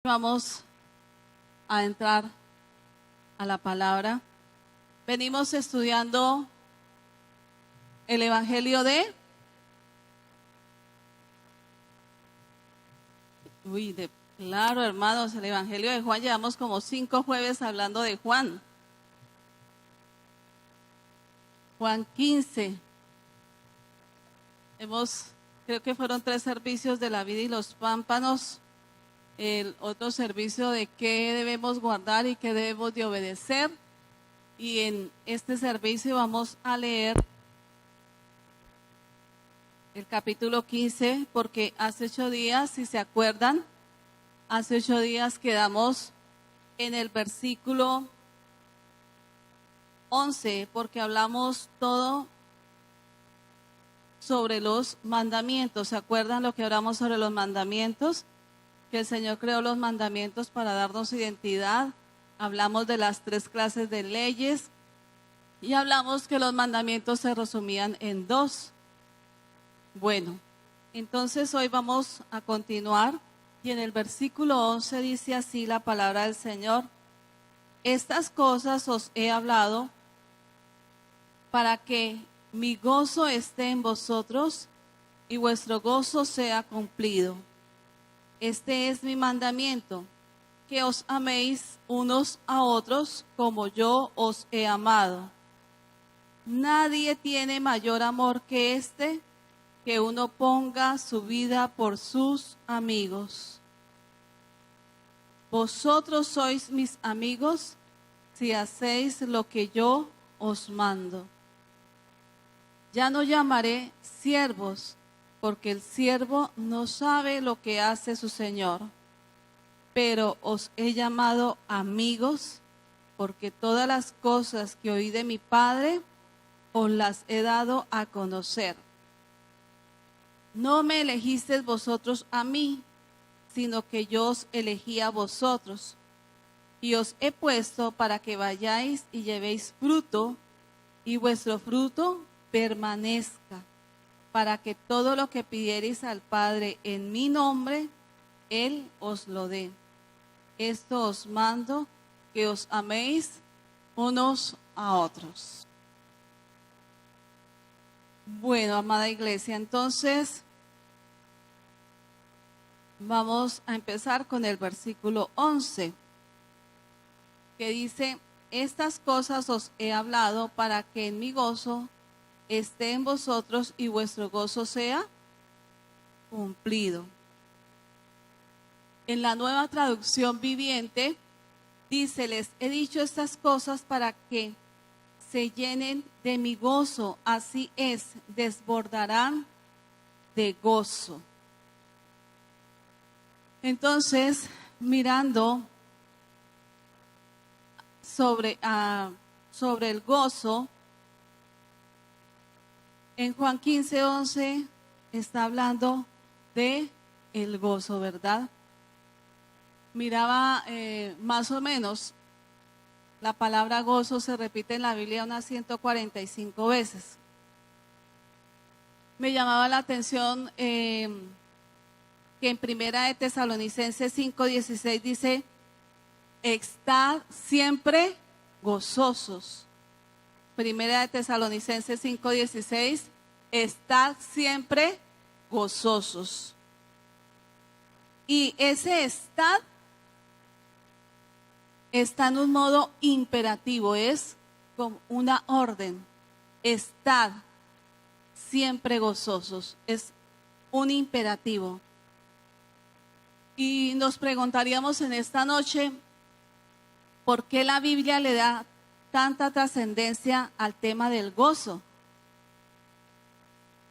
Vamos a entrar a la palabra. Venimos estudiando el Evangelio claro, hermanos, el Evangelio de Juan. Llevamos como 5 jueves hablando de Juan. Juan 15. Creo que fueron 3 servicios de la vida y los pámpanos. El otro servicio de qué debemos guardar y qué debemos de obedecer. Y en este servicio vamos a leer el capítulo 15, porque hace 8 días, si se acuerdan, hace 8 días quedamos en el versículo 11, porque hablamos todo sobre los mandamientos. ¿Se acuerdan lo que hablamos sobre los mandamientos? Que el Señor creó los mandamientos para darnos identidad. Hablamos de las 3 clases de leyes y hablamos que los mandamientos se resumían en 2. Bueno, entonces hoy vamos a continuar y en el versículo 11 dice así la palabra del Señor: estas cosas os he hablado para que mi gozo esté en vosotros y vuestro gozo sea cumplido. Este es mi mandamiento, que os améis unos a otros como yo os he amado. Nadie tiene mayor amor que este, que uno ponga su vida por sus amigos. Vosotros sois mis amigos si hacéis lo que yo os mando. Ya no llamaré siervos, porque el siervo no sabe lo que hace su Señor, pero os he llamado amigos, porque todas las cosas que oí de mi Padre os las he dado a conocer. No me elegisteis vosotros a mí, sino que yo os elegí a vosotros, y os he puesto para que vayáis y llevéis fruto, y vuestro fruto permanezca, para que todo lo que pidiereis al Padre en mi nombre, Él os lo dé. Esto os mando, que os améis unos a otros. Bueno, amada iglesia, entonces vamos a empezar con el versículo 11, que dice: estas cosas os he hablado para que en mi gozo esté en vosotros y vuestro gozo sea cumplido. En la Nueva Traducción Viviente dice: les he dicho estas cosas para que se llenen de mi gozo, así es, desbordarán de gozo. Entonces, mirando sobre el gozo, en Juan 15:11 está hablando de el gozo, ¿verdad? Miraba más o menos, la palabra gozo se repite en la Biblia unas 145 veces. Me llamaba la atención que en Primera de Tesalonicenses 5:16 dice: estad siempre gozosos. Primera de Tesalonicenses 5:16, estad siempre gozosos. Y ese estad está en un modo imperativo, es como una orden. Estad siempre gozosos, es un imperativo. Y nos preguntaríamos en esta noche, ¿por qué la Biblia le da tanta trascendencia al tema del gozo?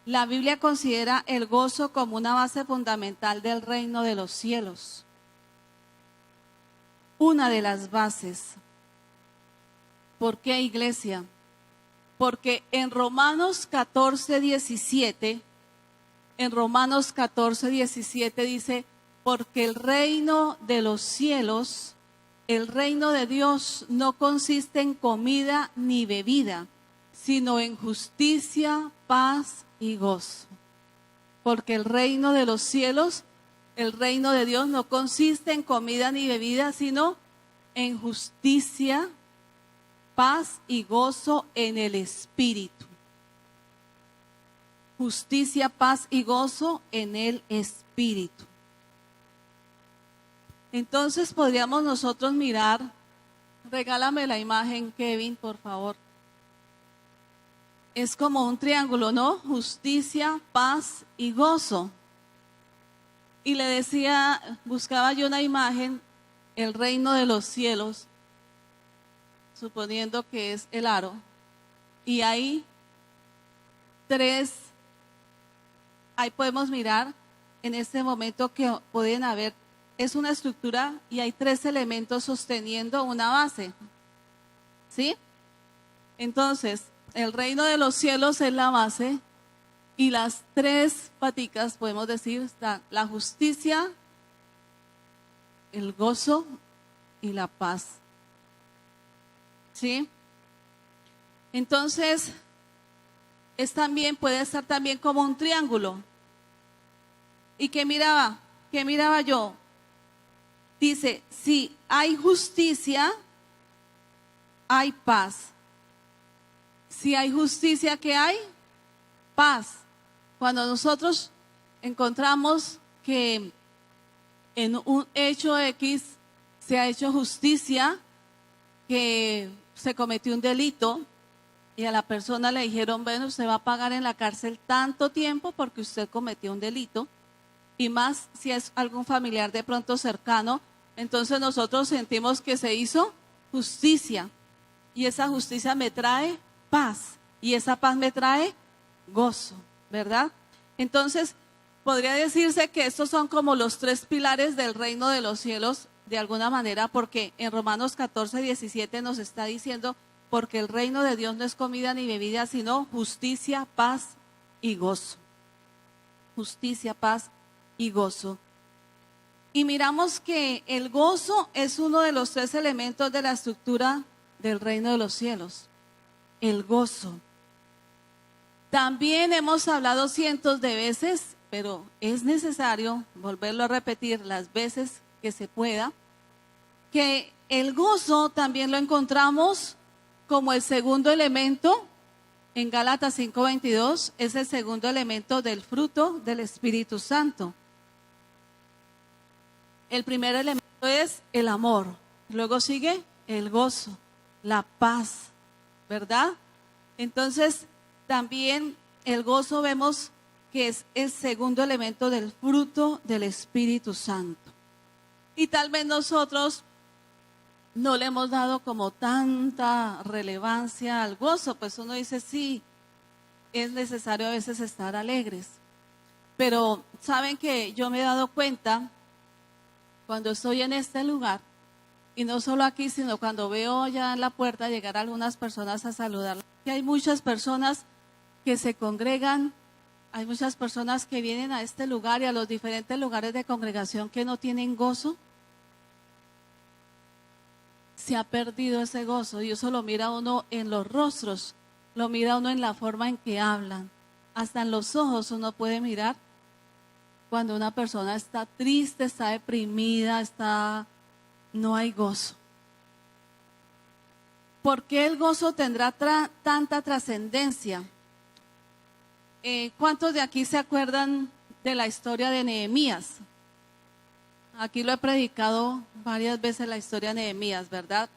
La Biblia considera el gozo como una base fundamental del reino de los cielos. Una de las bases. ¿Por qué, iglesia? Porque en Romanos 14:17 dice: porque el reino de los cielos, el reino de Dios, no consiste en comida ni bebida, sino en justicia, paz y gozo. Porque el reino de los cielos El reino de Dios no consiste en comida ni bebida, sino en justicia, paz y gozo en el Espíritu. Justicia, paz y gozo en el Espíritu. Entonces podríamos nosotros mirar, regálame la imagen, Kevin, por favor. Es como un triángulo, ¿no? Justicia, paz y gozo. Y le decía, buscaba yo una imagen, el reino de los cielos, suponiendo que es el aro. Y hay ahí podemos mirar en este momento que pueden haber, es una estructura y hay 3 elementos sosteniendo una base. ¿Sí? Entonces, el reino de los cielos es la base y las 3 paticas, podemos decir, están la justicia, el gozo y la paz. ¿Sí? Entonces, puede estar también como un triángulo. ¿Y qué miraba? ¿Qué miraba yo? Dice, si hay justicia, hay paz. Si hay justicia, ¿qué hay? Paz. Cuando nosotros encontramos que en un hecho X se ha hecho justicia, que se cometió un delito y a la persona le dijeron, bueno, usted va a pagar en la cárcel tanto tiempo porque usted cometió un delito, y más si es algún familiar de pronto cercano, entonces nosotros sentimos que se hizo justicia y esa justicia me trae paz y esa paz me trae gozo, ¿verdad? Entonces, podría decirse que estos son como los 3 pilares del reino de los cielos, de alguna manera, porque en Romanos 14:17 nos está diciendo, porque el reino de Dios no es comida ni bebida, sino justicia, paz y gozo. Justicia, paz y gozo. Y miramos que el gozo es uno de los 3 elementos de la estructura del reino de los cielos. El gozo. También hemos hablado cientos de veces, pero es necesario volverlo a repetir las veces que se pueda, que el gozo también lo encontramos como el segundo elemento en Gálatas 5:22, es el segundo elemento del fruto del Espíritu Santo. El primer elemento es el amor, luego sigue el gozo, la paz, ¿verdad? Entonces, también el gozo vemos que es el segundo elemento del fruto del Espíritu Santo. Y tal vez nosotros no le hemos dado como tanta relevancia al gozo, pues uno dice, sí, es necesario a veces estar alegres. Pero saben que yo me he dado cuenta cuando estoy en este lugar, y no solo aquí, sino cuando veo ya en la puerta llegar algunas personas a saludar, que hay muchas personas que se congregan, hay muchas personas que vienen a este lugar y a los diferentes lugares de congregación que no tienen gozo. Se ha perdido ese gozo y eso lo mira uno en los rostros, lo mira uno en la forma en que hablan, hasta en los ojos uno puede mirar cuando una persona está triste, está deprimida, no hay gozo. ¿Por qué el gozo tendrá tanta trascendencia? ¿Cuántos de aquí se acuerdan de la historia de Nehemías? Aquí lo he predicado varias veces, la historia de Nehemías, ¿verdad?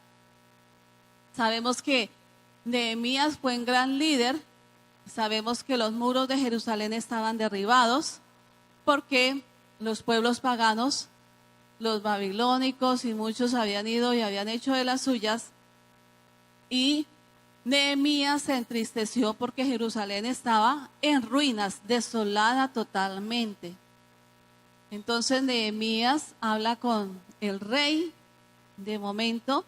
Sabemos que Nehemías fue un gran líder. Sabemos que los muros de Jerusalén estaban derribados porque los pueblos paganos, los babilónicos y muchos habían ido y habían hecho de las suyas. Y Nehemías se entristeció porque Jerusalén estaba en ruinas, desolada totalmente. Entonces Nehemías habla con el rey de momento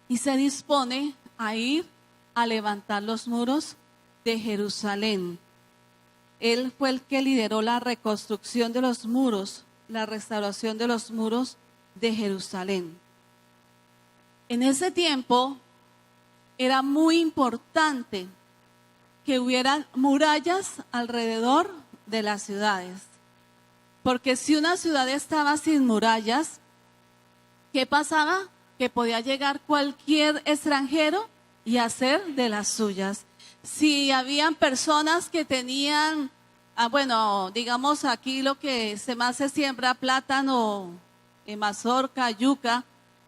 y se dispone a ir a levantar los muros de Jerusalén. Él fue el que lideró la reconstrucción de los muros, la restauración de los muros de Jerusalén. En ese tiempo era muy importante que hubieran murallas alrededor de las ciudades. Porque si una ciudad estaba sin murallas, ¿qué pasaba? Que podía llegar cualquier extranjero y hacer de las suyas. Si habían personas que tenían, bueno, digamos aquí lo que más se siembra, plátano, mazorca, yuca,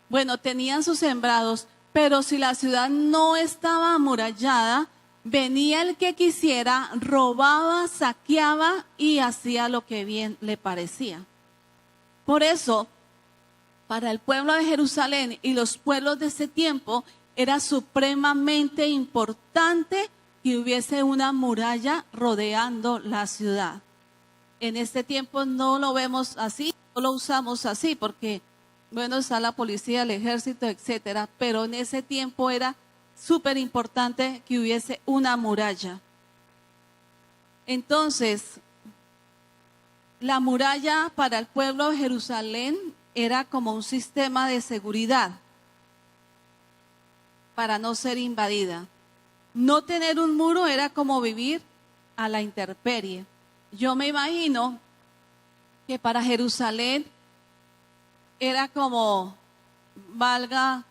bueno, tenían sus sembrados, pero si la ciudad no estaba amurallada, venía el que quisiera, robaba, saqueaba y hacía lo que bien le parecía. Por eso, para el pueblo de Jerusalén y los pueblos de ese tiempo, era supremamente importante que hubiese una muralla rodeando la ciudad. En este tiempo no lo vemos así, no lo usamos así, porque, bueno, está la policía, el ejército, etcétera, pero en ese tiempo era súper importante que hubiese una muralla. Entonces, la muralla para el pueblo de Jerusalén era como un sistema de seguridad para no ser invadida. No tener un muro era como vivir a la intemperie. Yo me imagino que para Jerusalén era como, valga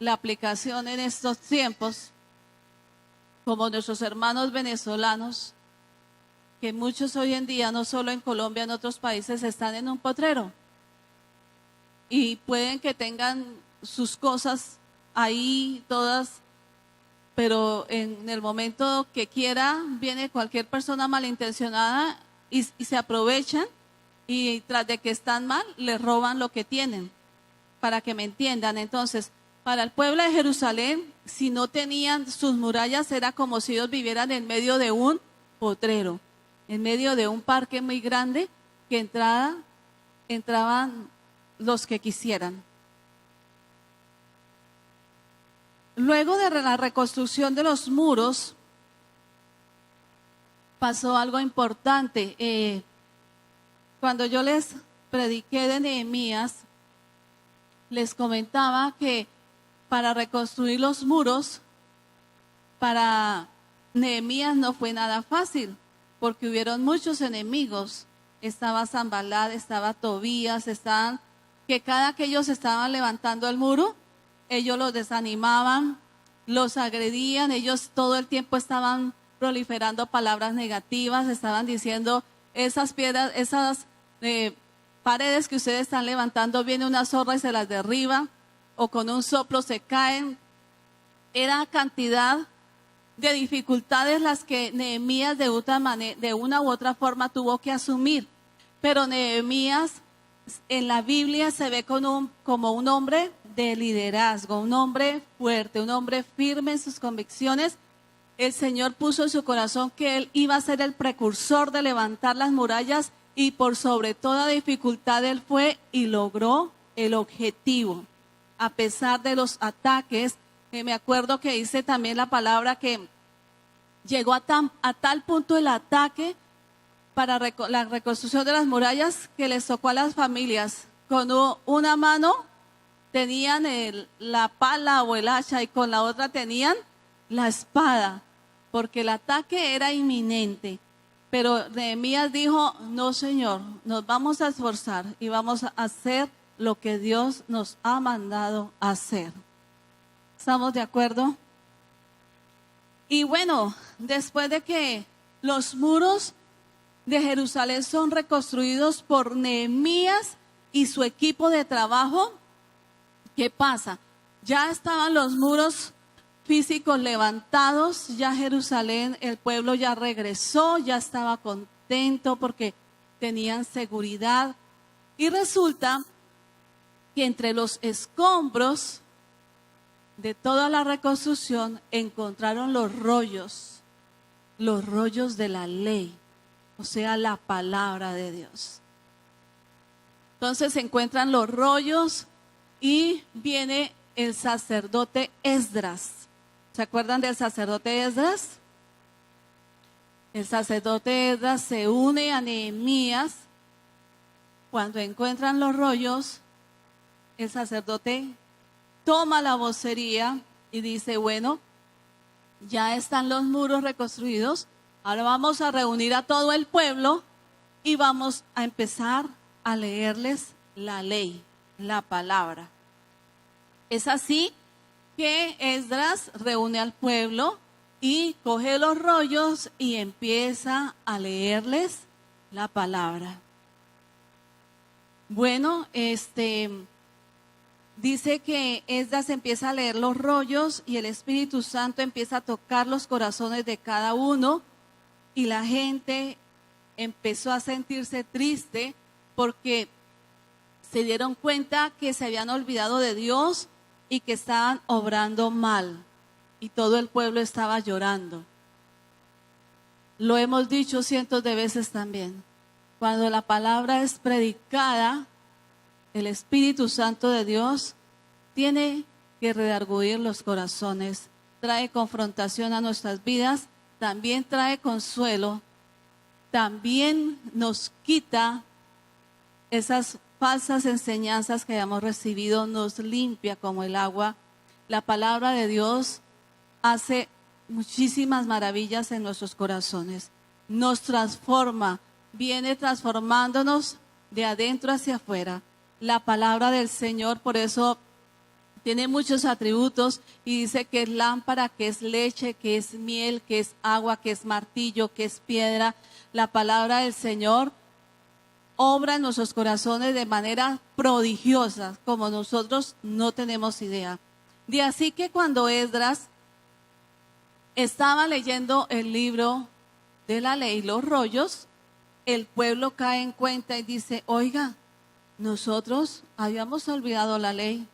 la aplicación en estos tiempos, como nuestros hermanos venezolanos, que muchos hoy en día, no solo en Colombia, en otros países, están en un potrero. Y pueden que tengan sus cosas ahí todas, pero en el momento que quiera, viene cualquier persona malintencionada y se aprovechan, y tras de que están mal, les roban lo que tienen, para que me entiendan. Entonces, para el pueblo de Jerusalén, si no tenían sus murallas, era como si ellos vivieran en medio de un potrero, en medio de un parque muy grande, que entraban los que quisieran. Luego de la reconstrucción de los muros, pasó algo importante. Cuando yo les prediqué de Nehemías, les comentaba que para reconstruir los muros, para Nehemías no fue nada fácil, porque hubieron muchos enemigos. Estaba Sanbalat, estaba Tobías, que cada que ellos estaban levantando el muro, ellos los desanimaban, los agredían, ellos todo el tiempo estaban proliferando palabras negativas, estaban diciendo, esas piedras, esas paredes que ustedes están levantando, viene una zorra y se las derriba, o con un soplo se caen. Era cantidad de dificultades las que Nehemías de una u otra forma tuvo que asumir. Pero Nehemías en la Biblia se ve como un hombre de liderazgo, un hombre fuerte, un hombre firme en sus convicciones. El Señor puso en su corazón que él iba a ser el precursor de levantar las murallas, y por sobre toda dificultad él fue y logró el objetivo. A pesar de los ataques, me acuerdo que dice también la palabra que llegó a tal punto el ataque para la reconstrucción de las murallas, que les tocó a las familias. Con una mano tenían la pala o el hacha, y con la otra tenían la espada, porque el ataque era inminente. Pero Nehemías dijo, no, Señor, nos vamos a esforzar y vamos a hacer lo que Dios nos ha mandado hacer. ¿Estamos de acuerdo? Y bueno, después de que los muros de Jerusalén son reconstruidos por Nehemías y su equipo de trabajo, ¿qué pasa? Ya estaban los muros físicos levantados, ya Jerusalén, el pueblo ya regresó, ya estaba contento porque tenían seguridad. Y resulta que entre los escombros de toda la reconstrucción encontraron los rollos de la ley, o sea, la palabra de Dios. Entonces se encuentran los rollos y viene el sacerdote Esdras. ¿Se acuerdan del sacerdote Esdras? El sacerdote Esdras se une a Nehemías. Cuando encuentran los rollos, el sacerdote toma la vocería y dice, bueno, ya están los muros reconstruidos, ahora vamos a reunir a todo el pueblo y vamos a empezar a leerles la ley, la palabra. Es así que Esdras reúne al pueblo y coge los rollos y empieza a leerles la palabra. Bueno, dice que Esdras empieza a leer los rollos y el Espíritu Santo empieza a tocar los corazones de cada uno y la gente empezó a sentirse triste porque se dieron cuenta que se habían olvidado de Dios y que estaban obrando mal y todo el pueblo estaba llorando. Lo hemos dicho cientos de veces también. Cuando la palabra es predicada, el Espíritu Santo de Dios tiene que redarguir los corazones, trae confrontación a nuestras vidas, también trae consuelo, también nos quita esas falsas enseñanzas que hayamos recibido, nos limpia como el agua. La palabra de Dios hace muchísimas maravillas en nuestros corazones, nos transforma, viene transformándonos de adentro hacia afuera. La palabra del Señor, por eso tiene muchos atributos y dice que es lámpara, que es leche, que es miel, que es agua, que es martillo, que es piedra. La palabra del Señor obra en nuestros corazones de manera prodigiosa, como nosotros no tenemos idea. De así que cuando Esdras estaba leyendo el libro de la ley, los rollos, el pueblo cae en cuenta y dice, oiga, nosotros habíamos olvidado la ley,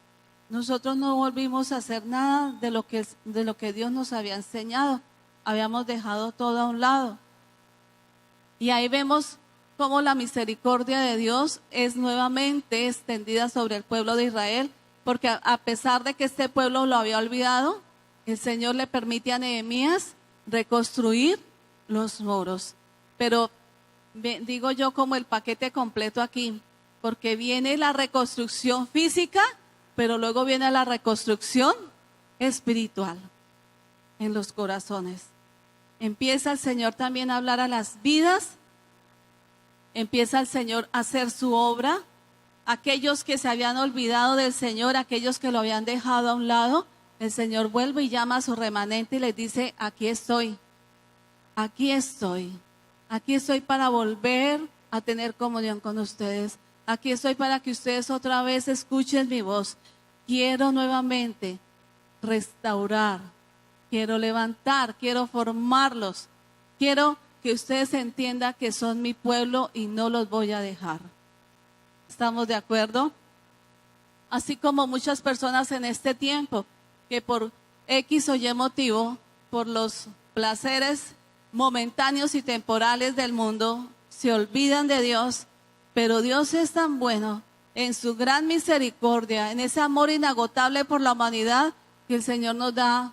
nosotros no volvimos a hacer nada de lo que Dios nos había enseñado, habíamos dejado todo a un lado. Y ahí vemos cómo la misericordia de Dios es nuevamente extendida sobre el pueblo de Israel, porque a pesar de que este pueblo lo había olvidado, el Señor le permite a Nehemías reconstruir los muros. Pero digo yo como el paquete completo aquí, porque viene la reconstrucción física, pero luego viene la reconstrucción espiritual en los corazones. Empieza el Señor también a hablar a las vidas, empieza el Señor a hacer su obra. Aquellos que se habían olvidado del Señor, aquellos que lo habían dejado a un lado, el Señor vuelve y llama a su remanente y les dice, aquí estoy, aquí estoy, aquí estoy para volver a tener comunión con ustedes. Aquí estoy para que ustedes otra vez escuchen mi voz. Quiero nuevamente restaurar, quiero levantar, quiero formarlos. Quiero que ustedes entiendan que son mi pueblo y no los voy a dejar. ¿Estamos de acuerdo? Así como muchas personas en este tiempo que por X o Y motivo, por los placeres momentáneos y temporales del mundo, se olvidan de Dios, pero Dios es tan bueno en su gran misericordia, en ese amor inagotable por la humanidad, que el Señor nos da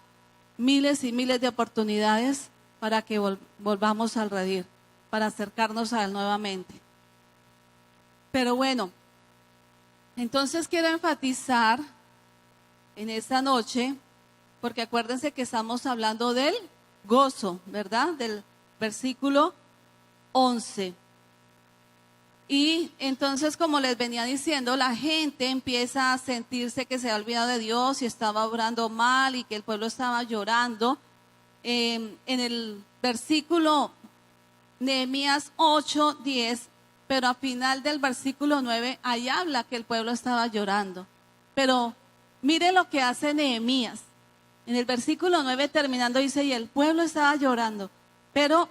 miles y miles de oportunidades para que volvamos al redil, para acercarnos a Él nuevamente. Pero bueno, entonces quiero enfatizar en esta noche, porque acuérdense que estamos hablando del gozo, ¿verdad? Del versículo 11. Y entonces, como les venía diciendo, la gente empieza a sentirse que se ha olvidado de Dios y estaba obrando mal y que el pueblo estaba llorando. En el versículo Nehemías 8:10, pero al final del versículo 9, ahí habla que el pueblo estaba llorando. Pero mire lo que hace Nehemías. En el versículo 9 terminando dice, y el pueblo estaba llorando. Pero,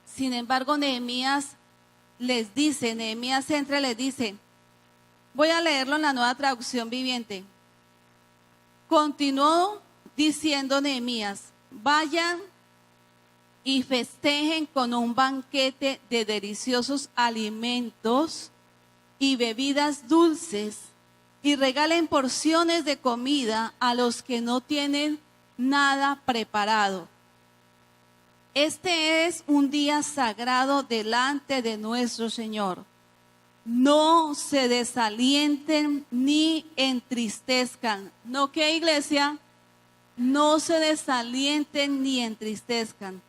sin embargo, Nehemías entra y les dice, voy a leerlo en la Nueva Traducción Viviente. Continuó diciendo Nehemías, vayan y festejen con un banquete de deliciosos alimentos y bebidas dulces y regalen porciones de comida a los que no tienen nada preparado. Este es un día sagrado delante de nuestro Señor. No se desalienten ni entristezcan. ¿No qué, iglesia? No se desalienten ni entristezcan,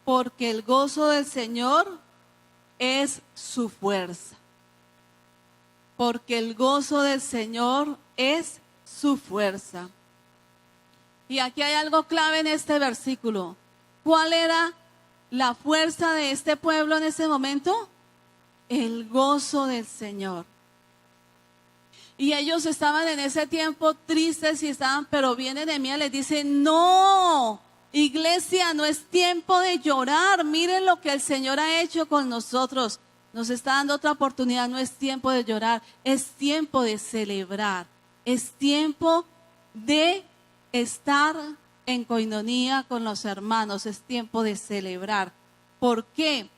porque el gozo del Señor es su fuerza. Porque el gozo del Señor es su fuerza. Y aquí hay algo clave en este versículo. ¿Cuál era la fuerza de este pueblo en ese momento? El gozo del Señor. Y ellos estaban en ese tiempo tristes y estaban, pero viene Nehemías y les dice, no, iglesia, no es tiempo de llorar. Miren lo que el Señor ha hecho con nosotros. Nos está dando otra oportunidad. No es tiempo de llorar, es tiempo de celebrar. Es tiempo de estar en coinonía con los hermanos. Es tiempo de celebrar. ¿Por qué?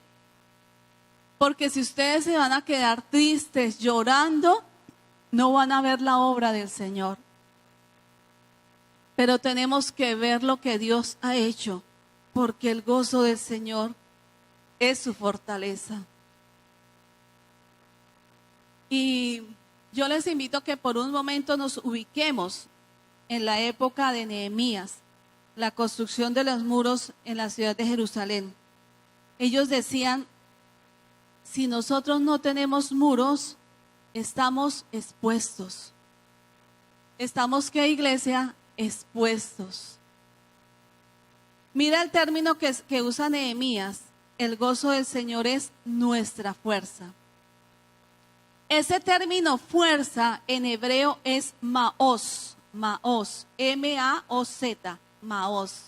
Porque si ustedes se van a quedar tristes, llorando, no van a ver la obra del Señor. Pero tenemos que ver lo que Dios ha hecho, porque el gozo del Señor es su fortaleza. Y yo les invito a que por un momento nos ubiquemos en la época de Nehemías, la construcción de los muros en la ciudad de Jerusalén. Ellos decían, si nosotros no tenemos muros, estamos expuestos. ¿Estamos qué, iglesia? Expuestos. Mira el término que usa Nehemías. El gozo del Señor es nuestra fuerza. Ese término fuerza en hebreo es maoz, maoz, M-A-O-Z, maoz,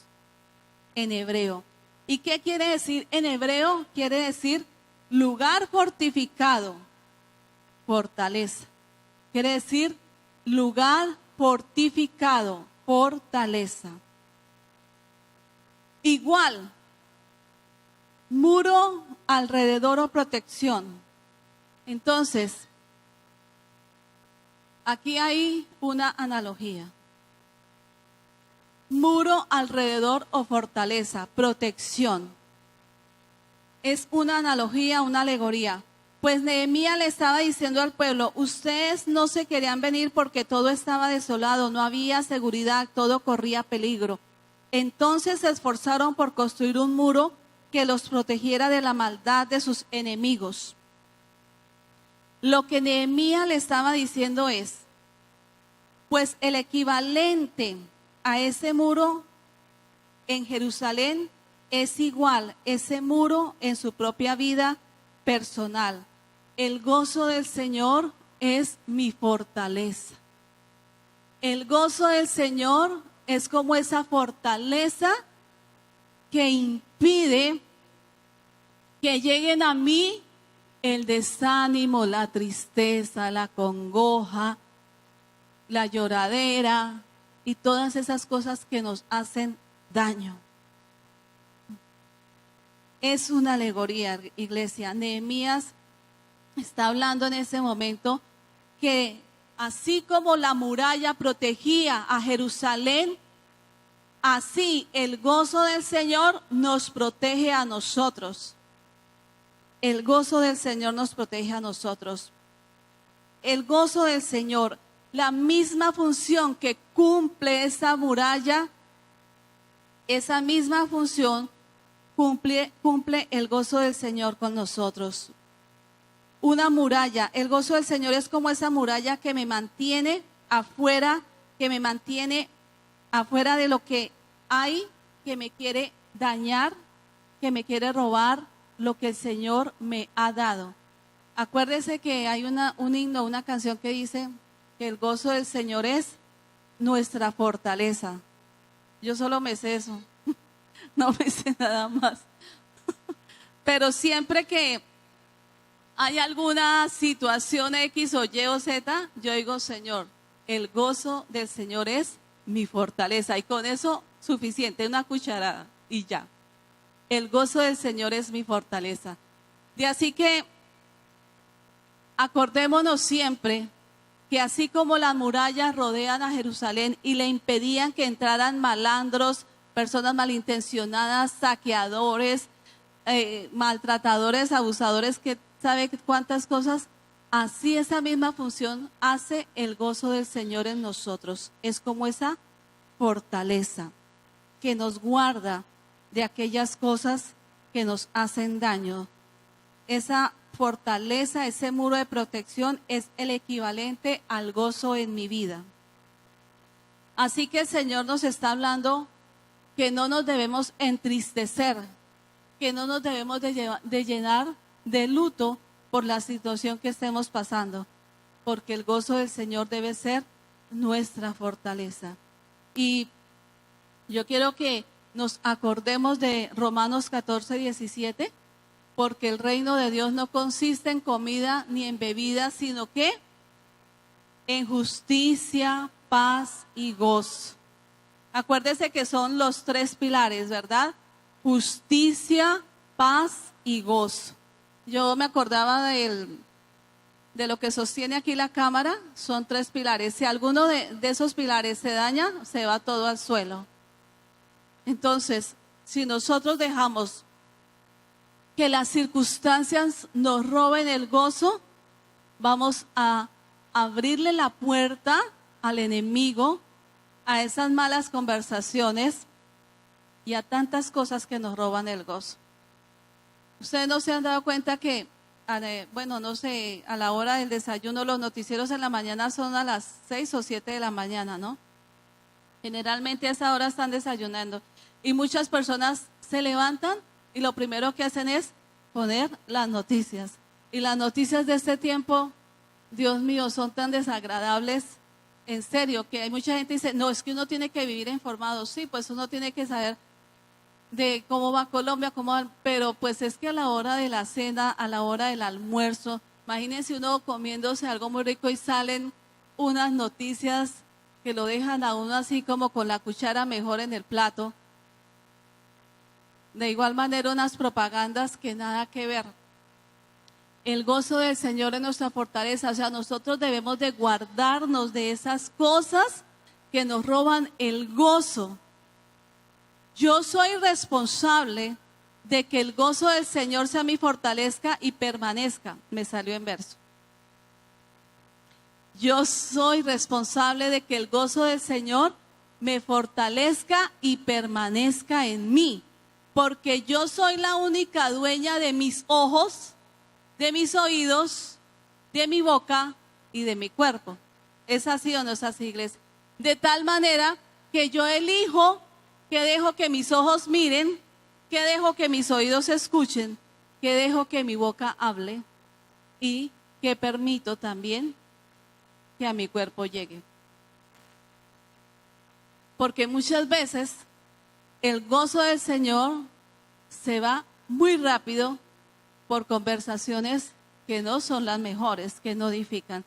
en hebreo. ¿Y qué quiere decir en hebreo? Quiere decir lugar fortificado, fortaleza. Quiere decir lugar fortificado, fortaleza. Igual, muro alrededor o protección. Entonces, aquí hay una analogía. Muro alrededor o fortaleza, protección. Es una analogía, una alegoría. Pues Nehemías le estaba diciendo al pueblo, ustedes no se querían venir porque todo estaba desolado, no había seguridad, todo corría peligro. Entonces se esforzaron por construir un muro que los protegiera de la maldad de sus enemigos. Lo que Nehemías le estaba diciendo es, pues el equivalente a ese muro en Jerusalén es igual, ese muro en su propia vida personal. El gozo del Señor es mi fortaleza. El gozo del Señor es como esa fortaleza que impide que lleguen a mí el desánimo, la tristeza, la congoja, la lloradera y todas esas cosas que nos hacen daño. Es una alegoría, iglesia. Nehemías está hablando en ese momento que así como la muralla protegía a Jerusalén, así el gozo del Señor nos protege a nosotros. El gozo del Señor nos protege a nosotros. El gozo del Señor, la misma función que cumple esa muralla, esa misma función cumple el gozo del Señor con nosotros. Una muralla, el gozo del Señor es como esa muralla que me mantiene afuera, que me mantiene afuera de lo que hay, que me quiere dañar, que me quiere robar lo que el Señor me ha dado. Acuérdese que hay un himno, una canción que dice que el gozo del Señor es nuestra fortaleza. Yo solo me sé eso, no me sé nada más. Pero siempre que hay alguna situación X o Y o Z, yo digo, Señor, el gozo del Señor es mi fortaleza. Y con eso suficiente, una cucharada y ya. El gozo del Señor es mi fortaleza. De así que acordémonos siempre que así como las murallas rodean a Jerusalén y le impedían que entraran malandros, personas malintencionadas, saqueadores, maltratadores, abusadores, que sabe cuántas cosas, así esa misma función hace el gozo del Señor en nosotros. Es como esa fortaleza que nos guarda de aquellas cosas que nos hacen daño. esa fortaleza, ese muro de protección es el equivalente al gozo en mi vida. Así que el Señor nos está hablando que no nos debemos entristecer, que no nos debemos de llenar de luto por la situación que estemos pasando, porque el gozo del Señor debe ser nuestra fortaleza. Y yo quiero que nos acordemos de Romanos 14, 17, porque el reino de Dios no consiste en comida ni en bebida, sino que en justicia, paz y gozo. Acuérdese que son los tres pilares, ¿verdad? Justicia, paz y gozo. Yo me acordaba de lo que sostiene aquí la cámara, son tres pilares. Si alguno de esos pilares se daña, se va todo al suelo. Entonces, si nosotros dejamos que las circunstancias nos roben el gozo, vamos a abrirle la puerta al enemigo, a esas malas conversaciones y a tantas cosas que nos roban el gozo. Ustedes no se han dado cuenta que, bueno, no sé, a la hora del desayuno, los noticieros en la mañana son a las 6 o 7 de la mañana, ¿no? Generalmente a esa hora están desayunando y muchas personas se levantan y lo primero que hacen es poner las noticias. Y las noticias de este tiempo, Dios mío, son tan desagradables, en serio, que hay mucha gente que dice, no, es que uno tiene que vivir informado. Sí, pues uno tiene que saber de cómo va Colombia, pero pues es que a la hora de la cena, a la hora del almuerzo, imagínense uno comiéndose algo muy rico y salen unas noticias que lo dejan a uno así como con la cuchara mejor en el plato. De igual manera unas propagandas que nada que ver. El gozo del Señor es nuestra fortaleza, o sea, nosotros debemos de guardarnos de esas cosas que nos roban el gozo. Yo soy responsable de que el gozo del Señor sea mi fortaleza y permanezca. Me salió en verso. Yo soy responsable de que el gozo del Señor me fortalezca y permanezca en mí, porque yo soy la única dueña de mis ojos, de mis oídos, de mi boca y de mi cuerpo. ¿Es así o no es así, iglesia? De tal manera que yo elijo que dejo que mis ojos miren, que dejo que mis oídos escuchen, que dejo que mi boca hable y que permito también que a mi cuerpo llegue. Porque muchas veces el gozo del Señor se va muy rápido por conversaciones que no son las mejores, que no edifican.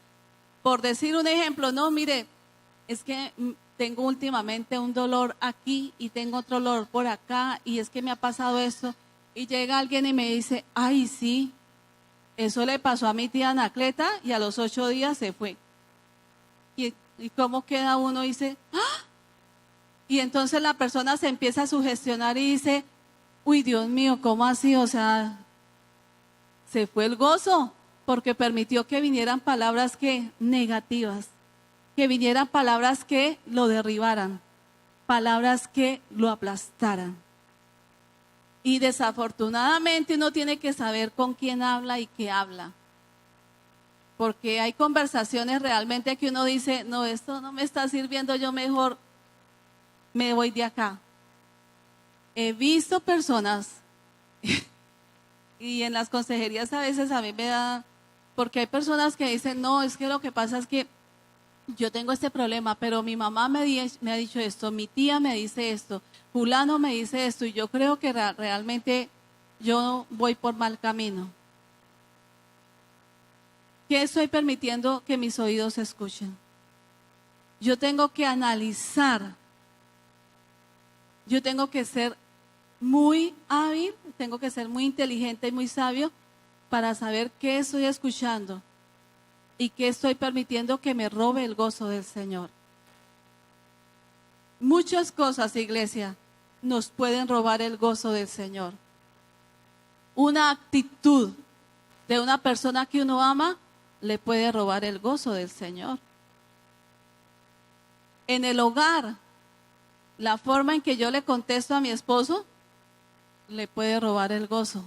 Por decir un ejemplo, no, mire, es que tengo últimamente un dolor aquí y tengo otro dolor por acá y es que me ha pasado esto. Y llega alguien y me dice, ay, sí, eso le pasó a mi tía Anacleta y a los 8 días se fue. ¿Y cómo queda uno? Y dice, ¡ah! Y entonces la persona se empieza a sugestionar y dice, uy, Dios mío, ¿cómo así? O sea, se fue el gozo porque permitió que vinieran palabras que negativas, que vinieran palabras que lo derribaran, palabras que lo aplastaran. Y desafortunadamente uno tiene que saber con quién habla y qué habla. Porque hay conversaciones realmente que uno dice, no, esto no me está sirviendo, yo mejor me voy de acá. He visto personas, y en las consejerías a veces a mí me da, porque hay personas que dicen, no, es que lo que pasa es que yo tengo este problema, pero mi mamá me ha dicho esto, mi tía me dice esto, fulano me dice esto, y yo creo que realmente yo voy por mal camino. ¿Qué estoy permitiendo que mis oídos escuchen? Yo tengo que analizar, yo tengo que ser muy hábil, tengo que ser muy inteligente y muy sabio para saber qué estoy escuchando y qué estoy permitiendo que me robe el gozo del Señor. Muchas cosas, iglesia, nos pueden robar el gozo del Señor. Una actitud de una persona que uno ama le puede robar el gozo del Señor. En el hogar, la forma en que yo le contesto a mi esposo le puede robar el gozo.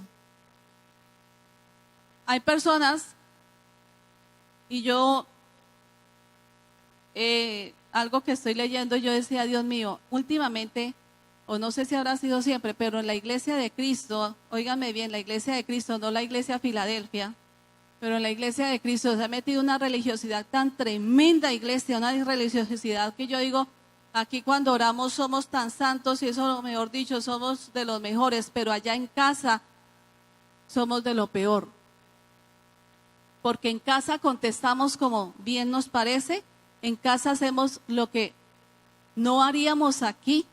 Hay personas, y yo, algo que estoy leyendo, yo decía, Dios mío, últimamente, o no sé si habrá sido siempre, pero en la iglesia de Cristo, óigame bien, la iglesia de Cristo, no la iglesia Filadelfia, pero en la iglesia de Cristo se ha metido una religiosidad tan tremenda, iglesia, una religiosidad que yo digo, aquí cuando oramos somos tan santos y eso, mejor dicho, somos de los mejores, pero allá en casa somos de lo peor. Porque en casa contestamos como bien nos parece, en casa hacemos lo que no haríamos aquí.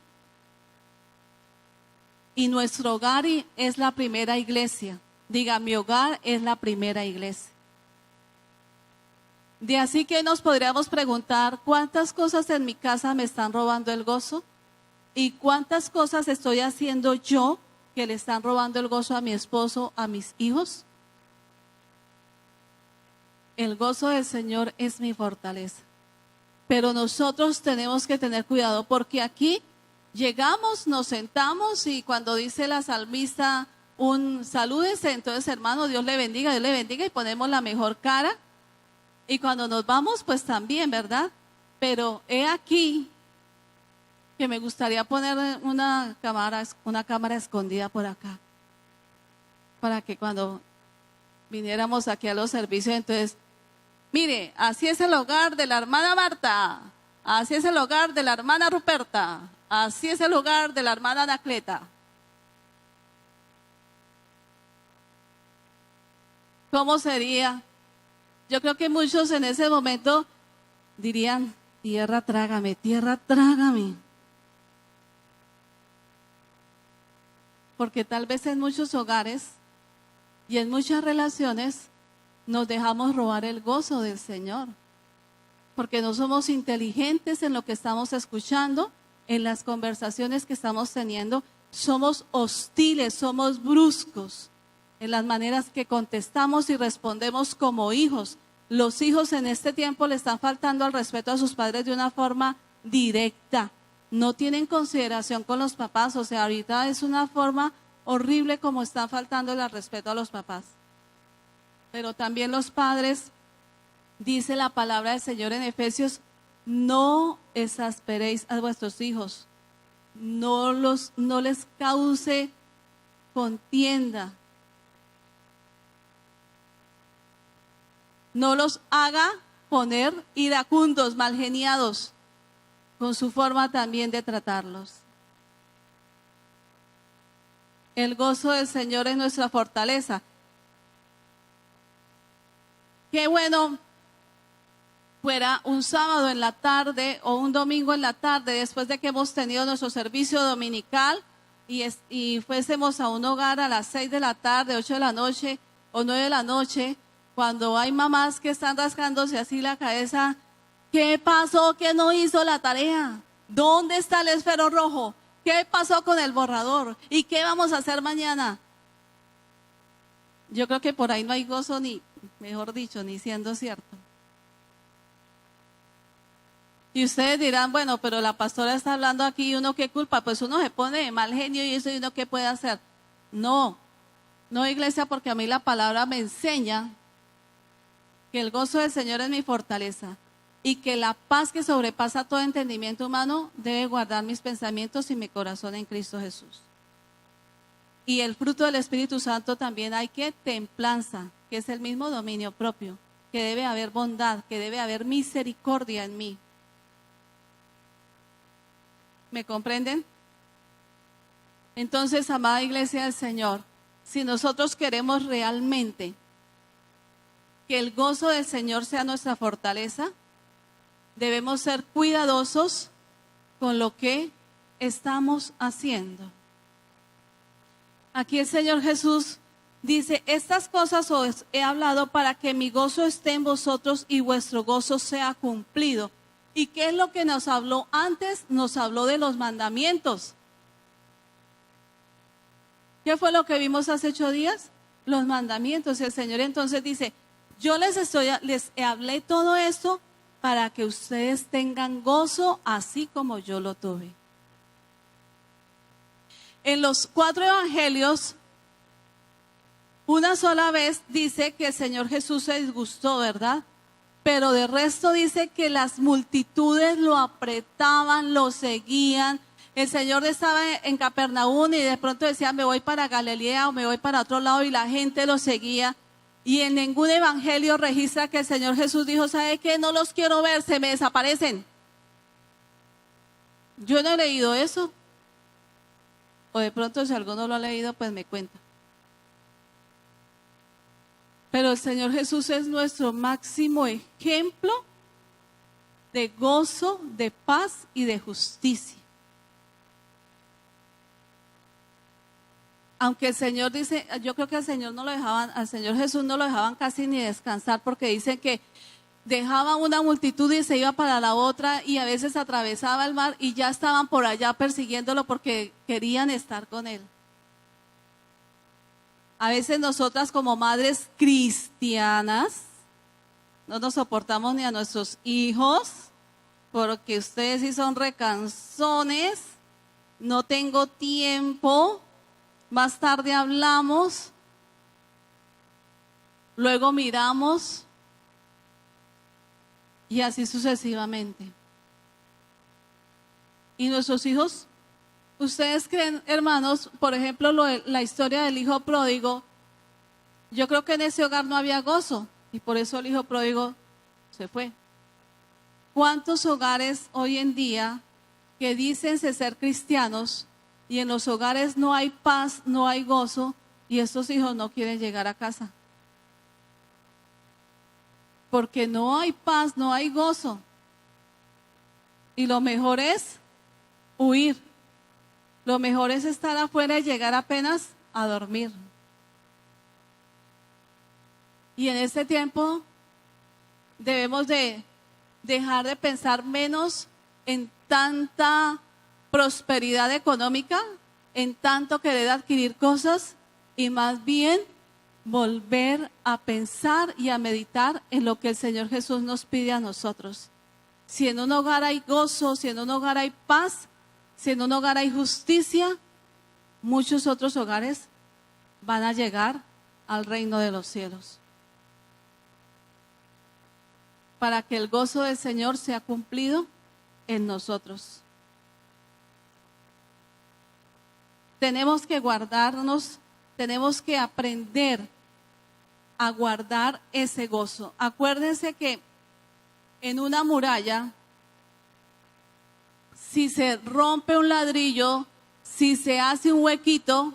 Y nuestro hogar es la primera iglesia. Diga, mi hogar es la primera iglesia. De así que nos podríamos preguntar, ¿cuántas cosas en mi casa me están robando el gozo? ¿Y cuántas cosas estoy haciendo yo que le están robando el gozo a mi esposo, a mis hijos? El gozo del Señor es mi fortaleza. Pero nosotros tenemos que tener cuidado porque aquí llegamos, nos sentamos y cuando dice la salmista un salúdese, entonces hermano, Dios le bendiga y ponemos la mejor cara. Y cuando nos vamos, pues también, ¿verdad? Pero he aquí que me gustaría poner una cámara escondida por acá. Para que cuando viniéramos aquí a los servicios, entonces, mire, así es el hogar de la hermana Marta, así es el hogar de la hermana Ruperta, así es el hogar de la hermana Anacleta. ¿Cómo sería? Yo creo que muchos en ese momento dirían, tierra trágame, tierra trágame. Porque tal vez en muchos hogares y en muchas relaciones nos dejamos robar el gozo del Señor. Porque no somos inteligentes en lo que estamos escuchando, en las conversaciones que estamos teniendo. Somos hostiles, somos bruscos en las maneras que contestamos y respondemos como hijos. Los hijos en este tiempo le están faltando al respeto a sus padres de una forma directa. No tienen consideración con los papás. O sea, ahorita es una forma horrible como están faltando el respeto a los papás. Pero también los padres, dice la palabra del Señor en Efesios, no exasperéis a vuestros hijos. No les cause contienda. No los haga poner iracundos, malgeniados, con su forma también de tratarlos. El gozo del Señor es nuestra fortaleza. Qué bueno fuera un sábado en la tarde o un domingo en la tarde, después de que hemos tenido nuestro servicio dominical y fuésemos a un hogar a las 6 de la tarde, 8 de la noche o 9 de la noche, cuando hay mamás que están rascándose así la cabeza, ¿qué pasó que no hizo la tarea? ¿Dónde está el esfero rojo? ¿Qué pasó con el borrador? ¿Y qué vamos a hacer mañana? Yo creo que por ahí no hay gozo ni, mejor dicho, ni siendo cierto. Y ustedes dirán, bueno, pero la pastora está hablando aquí, ¿uno qué culpa? Pues uno se pone de mal genio y eso, ¿y uno qué puede hacer? No, iglesia, porque a mí la palabra me enseña que el gozo del Señor es mi fortaleza y que la paz que sobrepasa todo entendimiento humano debe guardar mis pensamientos y mi corazón en Cristo Jesús. Y el fruto del Espíritu Santo también hay que templanza, que es el mismo dominio propio, que debe haber bondad, que debe haber misericordia en mí. ¿Me comprenden? Entonces, amada iglesia del Señor, si nosotros queremos realmente que el gozo del Señor sea nuestra fortaleza, debemos ser cuidadosos con lo que estamos haciendo. Aquí el Señor Jesús dice, estas cosas os he hablado para que mi gozo esté en vosotros y vuestro gozo sea cumplido. ¿Y qué es lo que nos habló antes? Nos habló de los mandamientos. ¿Qué fue lo que vimos hace 8 días? Los mandamientos. El Señor entonces dice, yo les hablé todo esto para que ustedes tengan gozo así como yo lo tuve. En los 4 evangelios Una sola vez dice que el Señor Jesús se disgustó, ¿verdad? Pero de resto dice que las multitudes lo apretaban, lo seguían. El Señor estaba en Capernaum y de pronto decía, me voy para Galilea o me voy para otro lado, y la gente lo seguía. Y en ningún evangelio registra que el Señor Jesús dijo, ¿sabe qué? No los quiero ver, se me desaparecen. Yo no he leído eso. O de pronto si alguno lo ha leído, pues me cuenta. Pero el Señor Jesús es nuestro máximo ejemplo de gozo, de paz y de justicia. Aunque el Señor dice, yo creo que al Señor Jesús no lo dejaban casi ni descansar, porque dicen que dejaba una multitud y se iba para la otra, y a veces atravesaba el mar y ya estaban por allá persiguiéndolo porque querían estar con él. A veces nosotras como madres cristianas no nos soportamos ni a nuestros hijos, porque ustedes sí son recansones, no tengo tiempo, más tarde hablamos, luego miramos y así sucesivamente. Y nuestros hijos, ¿ustedes creen, hermanos, por ejemplo, la historia del hijo pródigo? Yo creo que en ese hogar no había gozo y por eso el hijo pródigo se fue. ¿Cuántos hogares hoy en día que dicen ser cristianos y en los hogares no hay paz, no hay gozo, y estos hijos no quieren llegar a casa? Porque no hay paz, no hay gozo. Y lo mejor es huir. Lo mejor es estar afuera y llegar apenas a dormir. Y en este tiempo debemos de dejar de pensar menos en tanta prosperidad económica, en tanto querer adquirir cosas, y más bien volver a pensar y a meditar en lo que el Señor Jesús nos pide a nosotros. Si en un hogar hay gozo, si en un hogar hay paz, si en un hogar hay justicia, muchos otros hogares van a llegar al reino de los cielos. Para que el gozo del Señor sea cumplido en nosotros. Tenemos que guardarnos, tenemos que aprender a guardar ese gozo. Acuérdense que en una muralla, si se rompe un ladrillo, si se hace un huequito,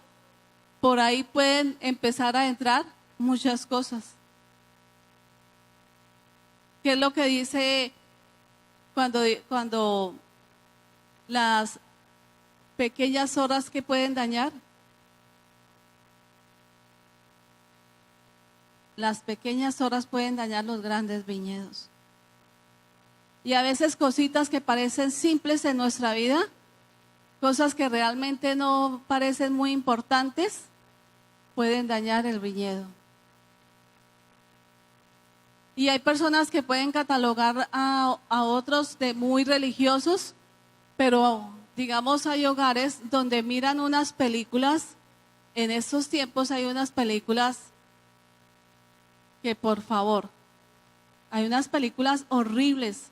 por ahí pueden empezar a entrar muchas cosas. ¿Qué es lo que dice cuando las pequeñas horas que pueden dañar? Las pequeñas horas pueden dañar los grandes viñedos. Y a veces cositas que parecen simples en nuestra vida, cosas que realmente no parecen muy importantes, pueden dañar el viñedo. Y hay personas que pueden catalogar a otros de muy religiosos, pero digamos hay hogares donde miran unas películas. En estos tiempos hay unas películas que, por favor, hay unas películas horribles.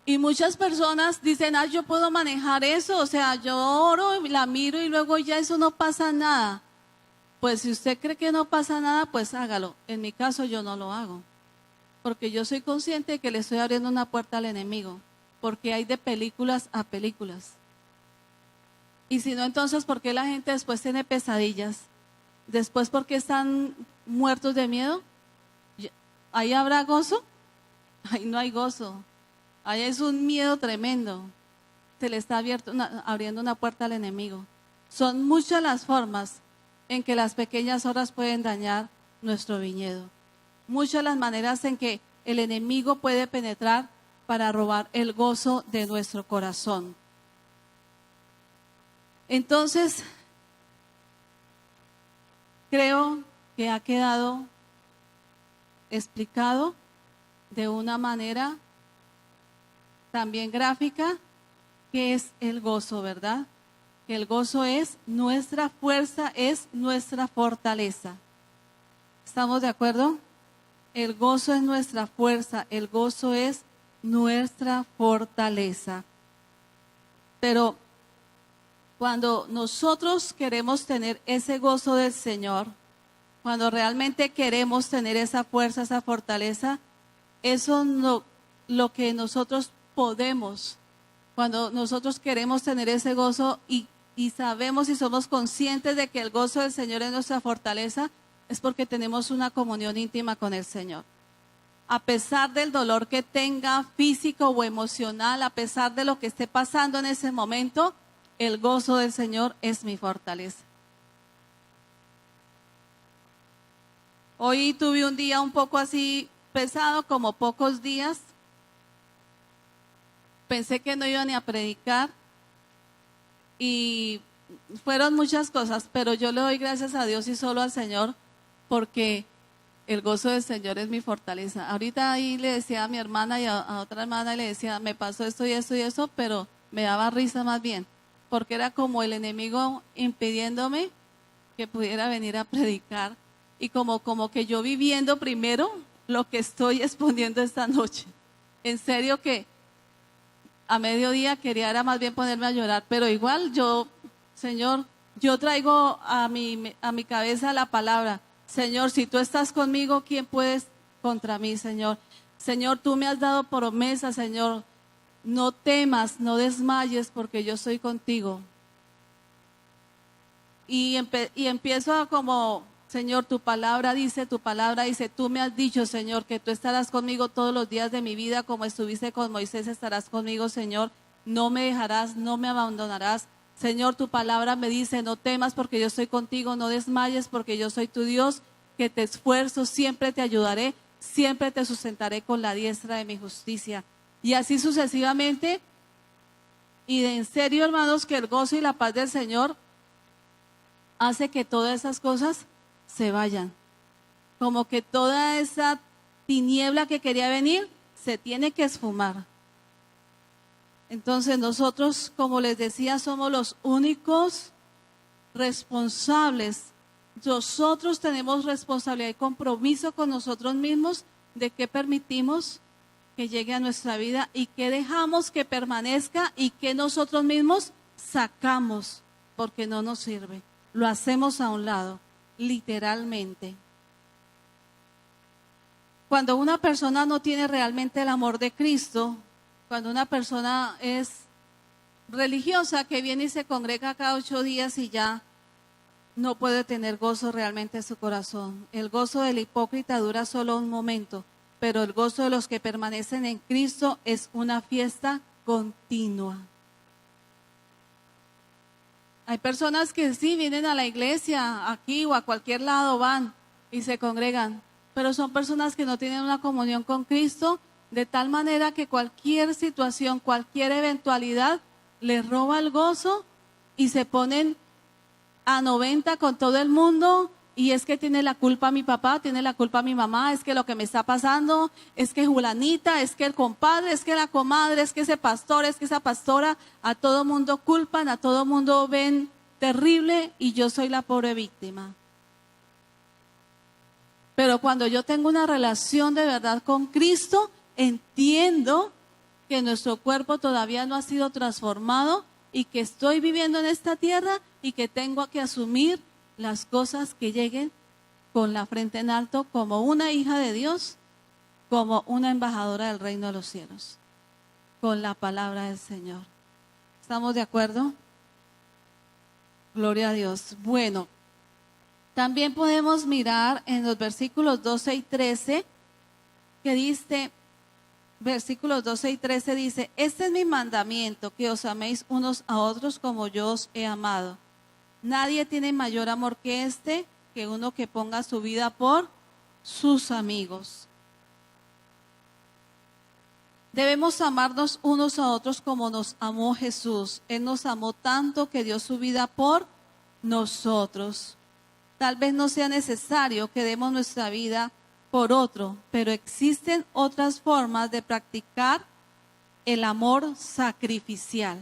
Y muchas personas dicen, yo puedo manejar eso, o sea, yo oro, la miro y luego ya eso no pasa nada. Pues si usted cree que no pasa nada, pues hágalo. En mi caso yo no lo hago, porque yo soy consciente de que le estoy abriendo una puerta al enemigo, porque hay de películas a películas. Y si no, entonces, ¿por qué la gente después tiene pesadillas? Después, ¿por qué están muertos de miedo? ¿Ahí habrá gozo? Ahí no hay gozo. Ahí es un miedo tremendo. Se le está abriendo una puerta al enemigo. Son muchas las formas en que las pequeñas horas pueden dañar nuestro viñedo. Muchas las maneras en que el enemigo puede penetrar para robar el gozo de nuestro corazón. Entonces, creo que ha quedado explicado de una manera también gráfica qué es el gozo, ¿verdad? que el gozo es nuestra fuerza, es nuestra fortaleza. ¿Estamos de acuerdo? El gozo es nuestra fuerza, el gozo es nuestra fortaleza. Pero cuando nosotros queremos tener ese gozo del Señor, cuando realmente queremos tener esa fuerza, esa fortaleza, eso no, lo que nosotros podemos, cuando nosotros queremos tener ese gozo y sabemos y somos conscientes de que el gozo del Señor es nuestra fortaleza, es porque tenemos una comunión íntima con el Señor. A pesar del dolor que tenga físico o emocional, a pesar de lo que esté pasando en ese momento, el gozo del Señor es mi fortaleza. Hoy tuve un día un poco así pesado, como pocos días. Pensé que no iba ni a predicar y fueron muchas cosas, pero yo le doy gracias a Dios y solo al Señor porque el gozo del Señor es mi fortaleza. Ahorita ahí le decía a mi hermana y a otra hermana, le decía, me pasó esto y esto y eso, pero me daba risa más bien, porque era como el enemigo impidiéndome que pudiera venir a predicar y como que yo viviendo primero lo que estoy exponiendo esta noche. En serio que a mediodía quería era más bien ponerme a llorar, pero igual yo, Señor, yo traigo a mi cabeza la palabra. Señor, si tú estás conmigo, ¿quién puede contra mí, Señor? Señor, tú me has dado promesa, Señor. No temas, no desmayes, porque yo estoy contigo. Y empiezo a como, Señor, tu palabra dice, tú me has dicho, Señor, que tú estarás conmigo todos los días de mi vida, como estuviste con Moisés, estarás conmigo, Señor. No me dejarás, no me abandonarás. Señor, tu palabra me dice, no temas porque yo estoy contigo, no desmayes porque yo soy tu Dios, que te esfuerzo, siempre te ayudaré, siempre te sustentaré con la diestra de mi justicia. Y así sucesivamente. Y en serio, hermanos, que el gozo y la paz del Señor hace que todas esas cosas se vayan. Como que toda esa tiniebla que quería venir se tiene que esfumar. Entonces nosotros, como les decía, somos los únicos responsables. Nosotros tenemos responsabilidad y compromiso con nosotros mismos de qué permitimos que llegue a nuestra vida y qué dejamos que permanezca y qué nosotros mismos sacamos porque no nos sirve. Lo hacemos a un lado, literalmente. Cuando una persona no tiene realmente el amor de Cristo, cuando una persona es religiosa que viene y se congrega cada 8 días y ya no puede tener gozo realmente en su corazón. El gozo del hipócrita dura solo un momento, pero el gozo de los que permanecen en Cristo es una fiesta continua. Hay personas que sí vienen a la iglesia, aquí o a cualquier lado van y se congregan, pero son personas que no tienen una comunión con Cristo, de tal manera que cualquier situación, cualquier eventualidad les roba el gozo y se ponen a 90 con todo el mundo. Y es que tiene la culpa mi papá, tiene la culpa mi mamá, es que lo que me está pasando, es que Julanita, es que el compadre, es que la comadre, es que ese pastor, es que esa pastora, a todo mundo culpan, a todo mundo ven terrible y yo soy la pobre víctima. Pero cuando yo tengo una relación de verdad con Cristo, entiendo que nuestro cuerpo todavía no ha sido transformado y que estoy viviendo en esta tierra y que tengo que asumir las cosas que lleguen con la frente en alto como una hija de Dios, como una embajadora del reino de los cielos, con la palabra del Señor. ¿Estamos de acuerdo? Gloria a Dios. Bueno, también podemos mirar en los versículos 12 y 13 que dice, versículos 12 y 13 dice, este es mi mandamiento, que os améis unos a otros como yo os he amado. Nadie tiene mayor amor que este, que uno que ponga su vida por sus amigos. Debemos amarnos unos a otros como nos amó Jesús. Él nos amó tanto que dio su vida por nosotros. Tal vez no sea necesario que demos nuestra vida por otro, pero existen otras formas de practicar el amor sacrificial.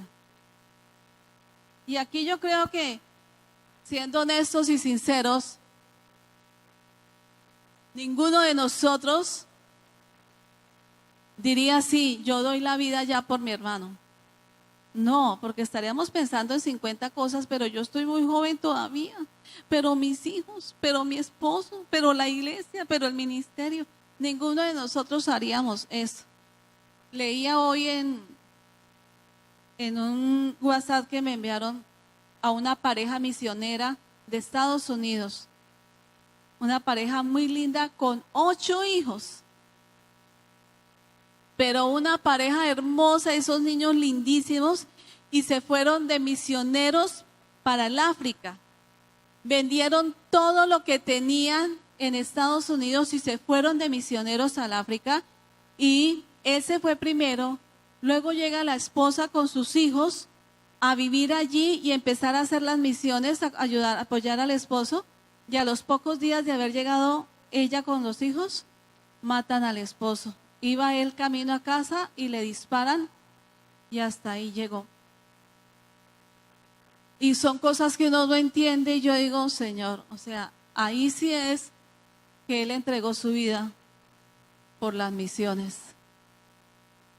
Y aquí yo creo que, siendo honestos y sinceros, ninguno de nosotros diría, sí, yo doy la vida ya por mi hermano. No, porque estaríamos pensando en 50 cosas, pero yo estoy muy joven todavía, pero mis hijos, pero mi esposo, pero la iglesia, pero el ministerio. Ninguno de nosotros haríamos eso. Leía hoy en un WhatsApp que me enviaron a una pareja misionera de Estados Unidos, una pareja muy linda con 8 hijos, pero una pareja hermosa, esos niños lindísimos, y se fueron de misioneros para el África. Vendieron todo lo que tenían en Estados Unidos y se fueron de misioneros al África, y él se fue primero, luego llega la esposa con sus hijos a vivir allí y empezar a hacer las misiones, a ayudar, a apoyar al esposo, y a los pocos días de haber llegado ella con los hijos, matan al esposo. Iba él camino a casa y le disparan y hasta ahí llegó. Y son cosas que uno no entiende y yo digo, Señor, o sea, ahí sí es que él entregó su vida por las misiones.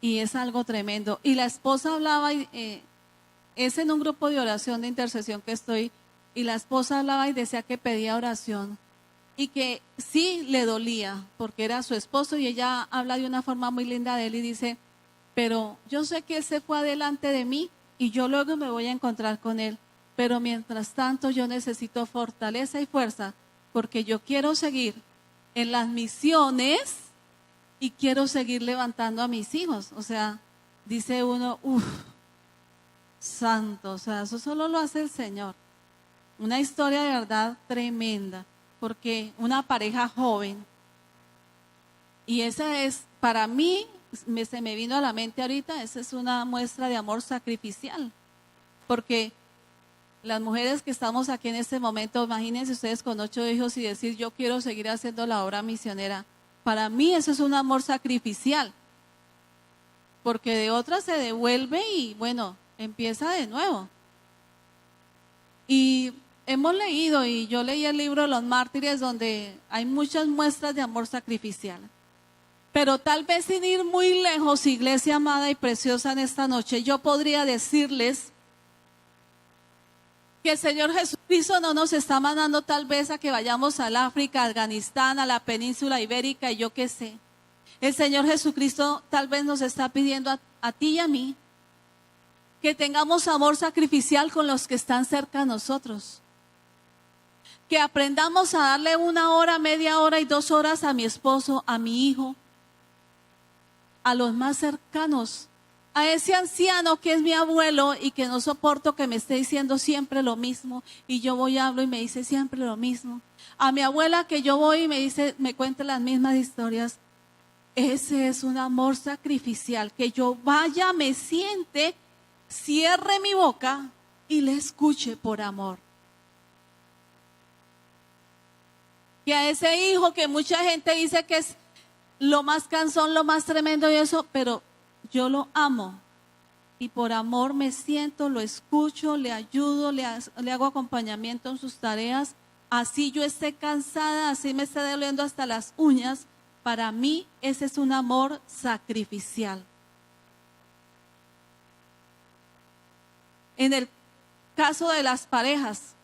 Y es algo tremendo. Y la esposa hablaba, es en un grupo de oración, de intercesión que estoy, y la esposa hablaba y decía que pedía oración y que sí le dolía porque era su esposo, y ella habla de una forma muy linda de él y dice, pero yo sé que él se fue adelante de mí y yo luego me voy a encontrar con él, pero mientras tanto yo necesito fortaleza y fuerza porque yo quiero seguir en las misiones y quiero seguir levantando a mis hijos. O sea, dice uno, santo, o sea, eso solo lo hace el Señor. Una historia de verdad tremenda, porque una pareja joven, y esa es, para mí, se me vino a la mente ahorita, esa es una muestra de amor sacrificial, porque las mujeres que estamos aquí en este momento, imagínense ustedes con 8 hijos y decir, yo quiero seguir haciendo la obra misionera. Para mí eso es un amor sacrificial, porque de otra se devuelve y bueno, empieza de nuevo. Y hemos leído, y yo leí el libro de los mártires, donde hay muchas muestras de amor sacrificial. Pero tal vez sin ir muy lejos, iglesia amada y preciosa, en esta noche, yo podría decirles que el Señor Jesucristo no nos está mandando tal vez a que vayamos al África, a Afganistán, a la península ibérica y yo qué sé. El Señor Jesucristo tal vez nos está pidiendo a ti y a mí que tengamos amor sacrificial con los que están cerca a nosotros. Que aprendamos a darle 1 hora, media hora y 2 horas a mi esposo, a mi hijo, a los más cercanos, a ese anciano que es mi abuelo y que no soporto que me esté diciendo siempre lo mismo, y yo voy, hablo y me dice siempre lo mismo. A mi abuela que yo voy y me dice, me cuenta las mismas historias. Ese es un amor sacrificial, que yo vaya, me siente, cierre mi boca y le escuche por amor. Que a ese hijo que mucha gente dice que es lo más cansón, lo más tremendo y eso, pero yo lo amo y por amor me siento, lo escucho, le ayudo, le hago acompañamiento en sus tareas, así yo esté cansada, así me esté doliendo hasta las uñas. Para mí ese es un amor sacrificial. En el caso de las parejas,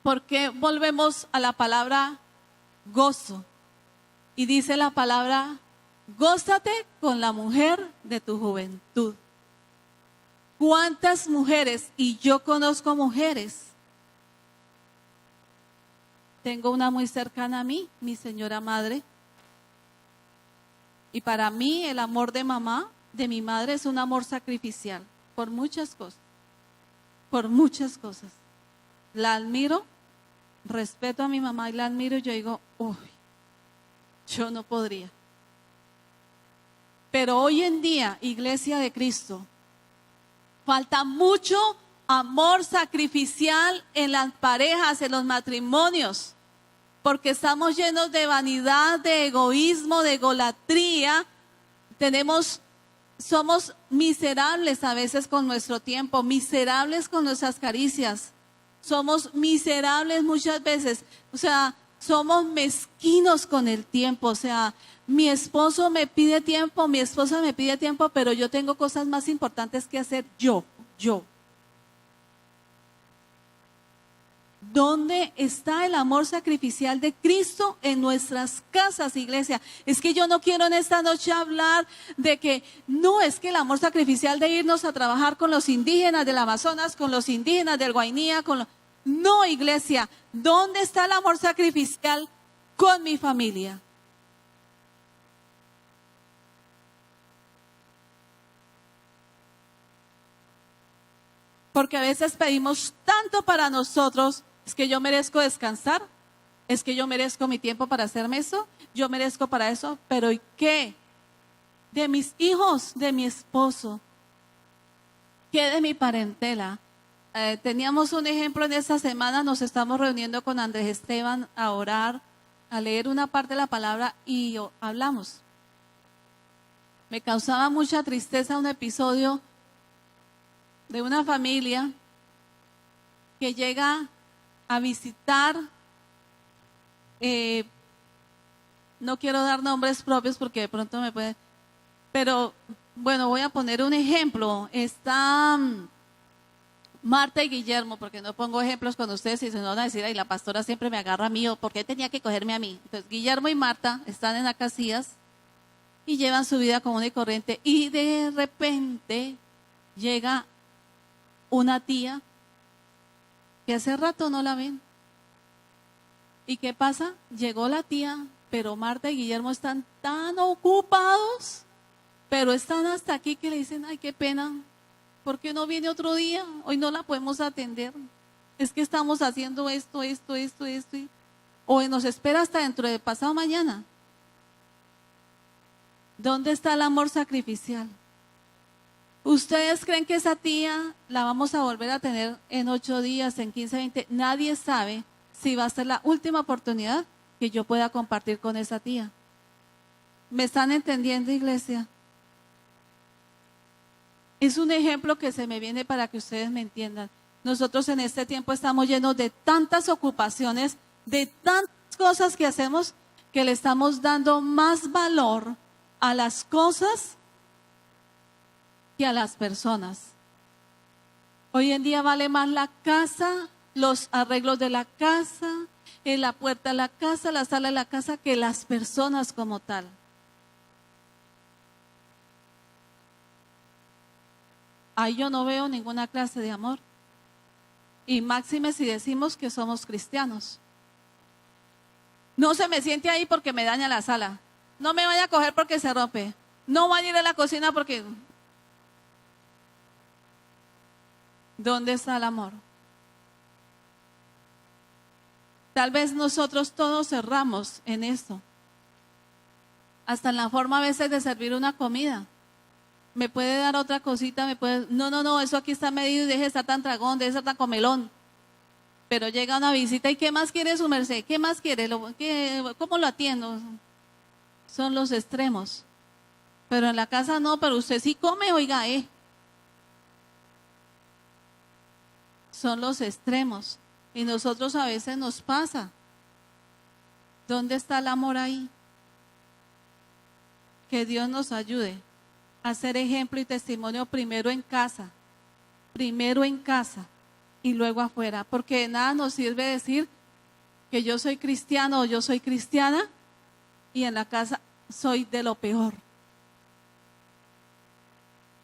¿por qué volvemos a la palabra gozo? Y dice la palabra, gózate con la mujer de tu juventud. ¿Cuántas mujeres? Y yo conozco mujeres. Tengo una muy cercana a mí, mi señora madre. Y para mí el amor de mamá, de mi madre, es un amor sacrificial. Por muchas cosas. Por muchas cosas. La admiro, respeto a mi mamá y la admiro y yo digo, uy, yo no podría. Pero hoy en día, Iglesia de Cristo, falta mucho amor sacrificial en las parejas, en los matrimonios, porque estamos llenos de vanidad, de egoísmo, de egolatría. Tenemos somos miserables a veces con nuestro tiempo, miserables con nuestras caricias. Somos miserables muchas veces. O sea, somos mezquinos con el tiempo. O sea, mi esposo me pide tiempo, mi esposa me pide tiempo, pero yo tengo cosas más importantes que hacer yo. ¿Dónde está el amor sacrificial de Cristo en nuestras casas, iglesia? Es que yo no quiero en esta noche hablar de que no, es que el amor sacrificial de irnos a trabajar con los indígenas del Amazonas, con los indígenas del Guainía, no, iglesia, ¿dónde está el amor sacrificial con mi familia? Porque a veces pedimos tanto para nosotros. Es que yo merezco descansar, es que yo merezco mi tiempo para hacerme eso, yo merezco para eso, pero ¿y qué? De mis hijos, de mi esposo, ¿qué de mi parentela? Teníamos un ejemplo en esta semana, nos estamos reuniendo con Andrés Esteban a orar, a leer una parte de la palabra y hablamos. Me causaba mucha tristeza un episodio de una familia que llega a visitar, no quiero dar nombres propios porque de pronto me puede, pero bueno, voy a poner un ejemplo. Está Marta y Guillermo, porque no pongo ejemplos con ustedes y se nos van a decir, ay, la pastora siempre me agarra a mí, o ¿por qué tenía que cogerme a mí? Entonces, Guillermo y Marta están en Acacias y llevan su vida común y corriente, y de repente llega una tía que hace rato no la ven. ¿Y qué pasa? Llegó la tía, pero Marta y Guillermo están tan ocupados, pero están hasta aquí que le dicen, ay, qué pena, ¿por qué no viene otro día? Hoy no la podemos atender. Es que estamos haciendo esto, o nos espera hasta dentro de pasado mañana. ¿Dónde está el amor sacrificial? ¿Ustedes creen que esa tía la vamos a volver a tener en 8 días, en 15, 20? Nadie sabe si va a ser la última oportunidad que yo pueda compartir con esa tía. ¿Me están entendiendo, iglesia? Es un ejemplo que se me viene para que ustedes me entiendan. Nosotros en este tiempo estamos llenos de tantas ocupaciones, de tantas cosas que hacemos, que le estamos dando más valor a las cosas que a las personas. Hoy en día vale más la casa, los arreglos de la casa, la puerta de la casa, la sala de la casa, que las personas como tal. Ahí yo no veo ninguna clase de amor. Y máxime si decimos que somos cristianos. No se me siente ahí porque me daña la sala. No me vaya a coger porque se rompe. No vaya a ir a la cocina porque... ¿Dónde está el amor? Tal vez nosotros todos cerramos en esto. Hasta en la forma a veces de servir una comida. ¿Me puede dar otra cosita? No, eso aquí está medido y deje de estar tan tragón, deje de estar tan comelón. Pero llega una visita y ¿qué más quiere su merced? ¿Qué más quiere? ¿Cómo lo atiendo? Son los extremos. Pero en la casa no, pero usted sí come, oiga, Son los extremos. Y nosotros a veces nos pasa. ¿Dónde está el amor ahí? Que Dios nos ayude a ser ejemplo y testimonio primero en casa y luego afuera. Porque de nada nos sirve decir que yo soy cristiano o yo soy cristiana y en la casa soy de lo peor.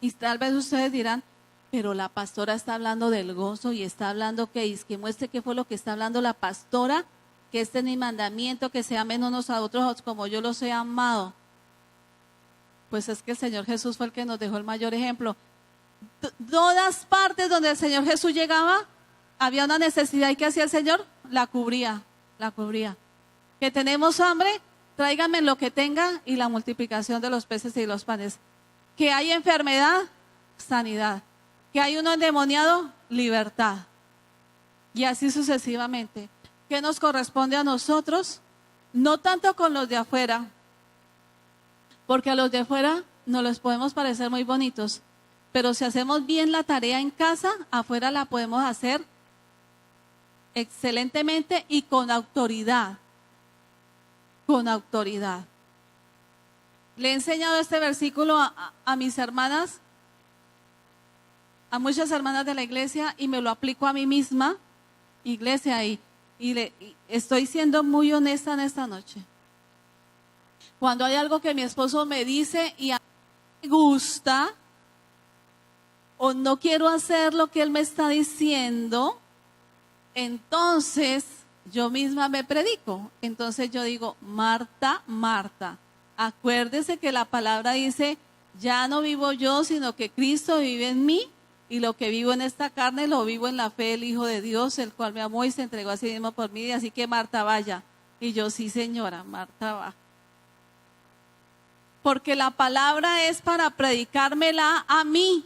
Y tal vez ustedes dirán, pero la pastora está hablando del gozo y está hablando que muestre qué fue lo que está hablando la pastora, que este es mi mandamiento, que se amen unos a otros como yo los he amado. Pues es que el Señor Jesús fue el que nos dejó el mayor ejemplo. Todas partes donde el Señor Jesús llegaba, había una necesidad y ¿qué hacía el Señor? La cubría. Que tenemos hambre, tráiganme lo que tenga y la multiplicación de los peces y los panes. Que hay enfermedad, sanidad. Que hay uno endemoniado, libertad. Y así sucesivamente. ¿Qué nos corresponde a nosotros? No tanto con los de afuera, porque a los de afuera nos los podemos parecer muy bonitos, pero si hacemos bien la tarea en casa, afuera la podemos hacer excelentemente y con autoridad. Con autoridad. Le he enseñado este versículo a mis hermanas, a muchas hermanas de la iglesia, y me lo aplico a mí misma, iglesia, y estoy siendo muy honesta en esta noche. Cuando hay algo que mi esposo me dice y a mí me gusta, o no quiero hacer lo que él me está diciendo, entonces yo misma me predico. Entonces yo digo: Marta, Marta, acuérdese que la palabra dice: ya no vivo yo, sino que Cristo vive en mí, y lo que vivo en esta carne lo vivo en la fe del Hijo de Dios, el cual me amó y se entregó a sí mismo por mí. Así que Marta, vaya. Y yo: sí, señora, Marta va. Porque la palabra es para predicármela a mí,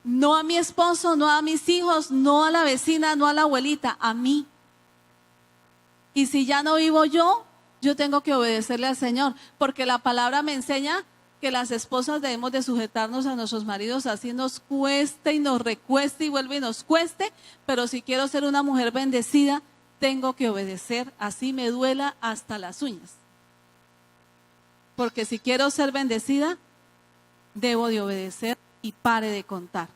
no a mi esposo, no a mis hijos, no a la vecina, no a la abuelita, a mí. Y si ya no vivo yo tengo que obedecerle al Señor, porque la palabra me enseña que las esposas debemos de sujetarnos a nuestros maridos, así nos cueste y nos recueste y vuelve y nos cueste, pero si quiero ser una mujer bendecida, tengo que obedecer, así me duela hasta las uñas. Porque si quiero ser bendecida, debo de obedecer y pare de contar.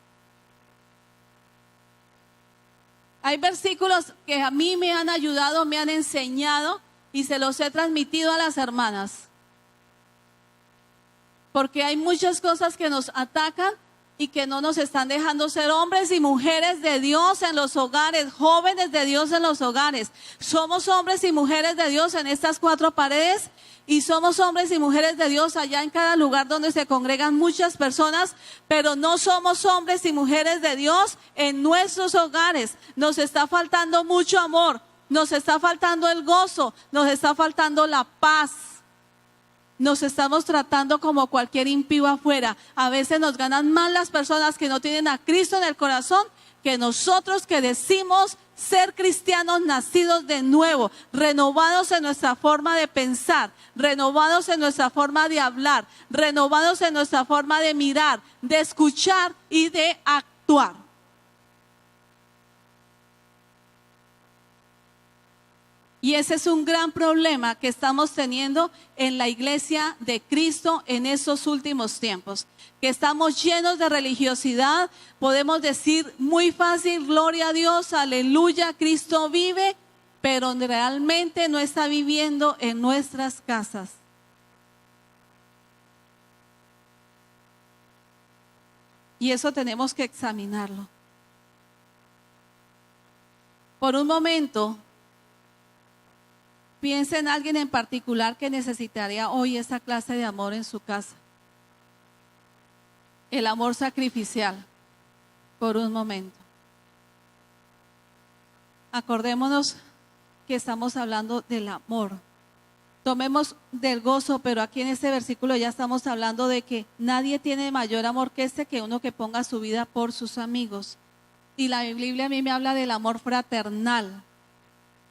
Hay versículos que a mí me han ayudado, me han enseñado y se los he transmitido a las hermanas. Porque hay muchas cosas que nos atacan y que no nos están dejando ser hombres y mujeres de Dios en los hogares, jóvenes de Dios en los hogares. Somos hombres y mujeres de Dios en estas cuatro paredes y somos hombres y mujeres de Dios allá en cada lugar donde se congregan muchas personas, pero no somos hombres y mujeres de Dios en nuestros hogares. Nos está faltando mucho amor, nos está faltando el gozo, nos está faltando la paz. Nos estamos tratando como cualquier impío afuera. A veces nos ganan más las personas que no tienen a Cristo en el corazón que nosotros que decimos ser cristianos nacidos de nuevo, renovados en nuestra forma de pensar, renovados en nuestra forma de hablar, renovados en nuestra forma de mirar, de escuchar y de actuar. Y ese es un gran problema que estamos teniendo en la iglesia de Cristo en esos últimos tiempos. Que estamos llenos de religiosidad, podemos decir muy fácil: gloria a Dios, aleluya, Cristo vive, pero realmente no está viviendo en nuestras casas. Y eso tenemos que examinarlo. Por un momento, piensa en alguien en particular que necesitaría hoy esa clase de amor en su casa. El amor sacrificial, por un momento. Acordémonos que estamos hablando del amor. Tomemos del gozo, pero aquí en este versículo ya estamos hablando de que nadie tiene mayor amor que este, que uno que ponga su vida por sus amigos. Y la Biblia a mí me habla del amor fraternal.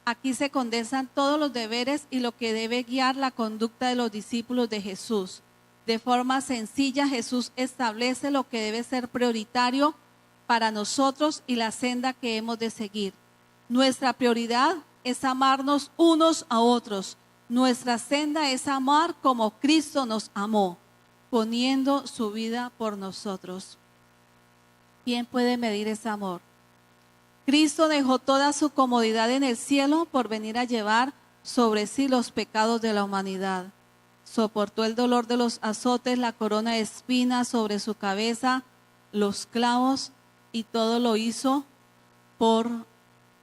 Aquí se condensan todos los deberes y lo que debe guiar la conducta de los discípulos de Jesús. De forma sencilla, Jesús establece lo que debe ser prioritario para nosotros y la senda que hemos de seguir. Nuestra prioridad es amarnos unos a otros. Nuestra senda es amar como Cristo nos amó, poniendo su vida por nosotros. ¿Quién puede medir ese amor? Cristo dejó toda su comodidad en el cielo por venir a llevar sobre sí los pecados de la humanidad. Soportó el dolor de los azotes, la corona de espinas sobre su cabeza, los clavos, y todo lo hizo por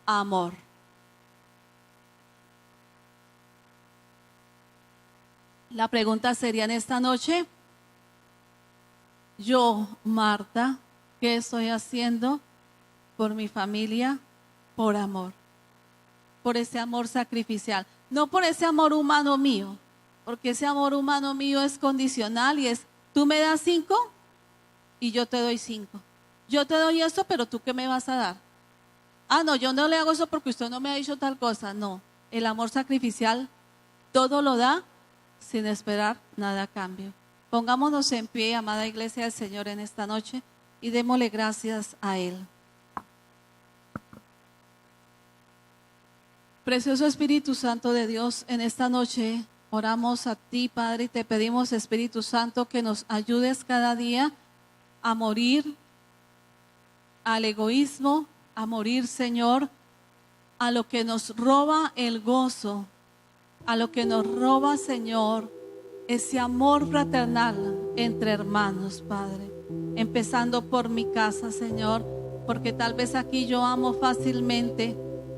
amor. La pregunta sería en esta noche: yo, Marta, ¿qué estoy haciendo por mi familia, por amor? Por ese amor sacrificial, no por ese amor humano mío, porque ese amor humano mío es condicional y es: tú me das 5 y yo te doy 5. Yo te doy esto, pero tú ¿qué me vas a dar? Ah, no, yo no le hago eso porque usted no me ha dicho tal cosa. No, el amor sacrificial todo lo da sin esperar nada a cambio. Pongámonos en pie, amada iglesia del Señor, en esta noche y démosle gracias a Él. Precioso Espíritu Santo de Dios, en esta noche oramos a ti, Padre, y te pedimos, Espíritu Santo, que nos ayudes cada día a morir al egoísmo, a morir, Señor, a lo que nos roba el gozo, a lo que nos roba, Señor, ese amor fraternal entre hermanos, Padre. Empezando por mi casa, Señor, porque tal vez aquí yo amo fácilmente,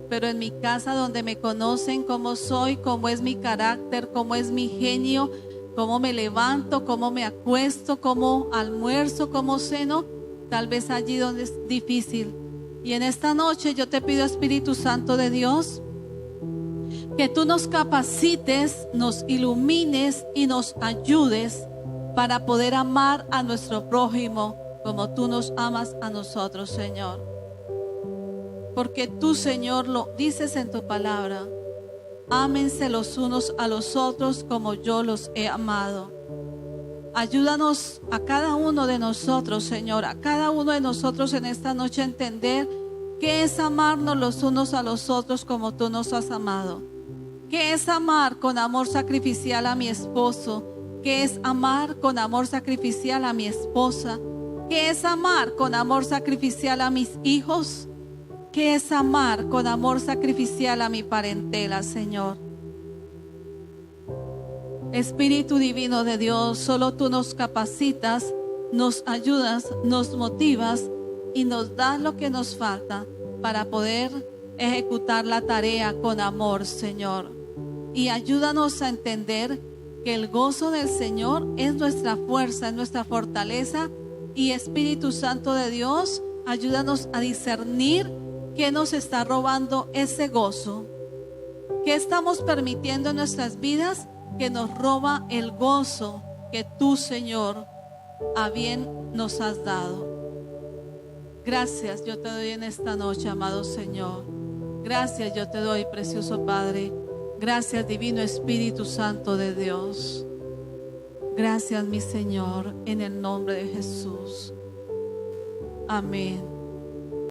pero en mi casa donde me conocen cómo soy, cómo es mi carácter, cómo es mi genio, cómo me levanto, cómo me acuesto, cómo almuerzo, cómo ceno, tal vez allí donde es difícil. Y en esta noche yo te pido, Espíritu Santo de Dios, que tú nos capacites, nos ilumines y nos ayudes para poder amar a nuestro prójimo como tú nos amas a nosotros, Señor. Porque tú, Señor, lo dices en tu palabra: ámense los unos a los otros como yo los he amado. Ayúdanos a cada uno de nosotros, Señor, a cada uno de nosotros en esta noche a entender qué es amarnos los unos a los otros como tú nos has amado. ¿Qué es amar con amor sacrificial a mi esposo? ¿Qué es amar con amor sacrificial a mi esposa? ¿Qué es amar con amor sacrificial a mis hijos? ¿Qué es amar con amor sacrificial a mi parentela, Señor? Espíritu Divino de Dios, solo tú nos capacitas, nos ayudas, nos motivas y nos das lo que nos falta para poder ejecutar la tarea con amor, Señor. Y ayúdanos a entender que el gozo del Señor es nuestra fuerza, es nuestra fortaleza. Y Espíritu Santo de Dios, ayúdanos a discernir qué nos está robando ese gozo. ¿Qué estamos permitiendo en nuestras vidas que nos roba el gozo que tú, Señor, a bien nos has dado? Gracias yo te doy en esta noche, amado Señor. Gracias yo te doy, precioso Padre. Gracias, Divino Espíritu Santo de Dios. Gracias, mi Señor, en el nombre de Jesús. Amén.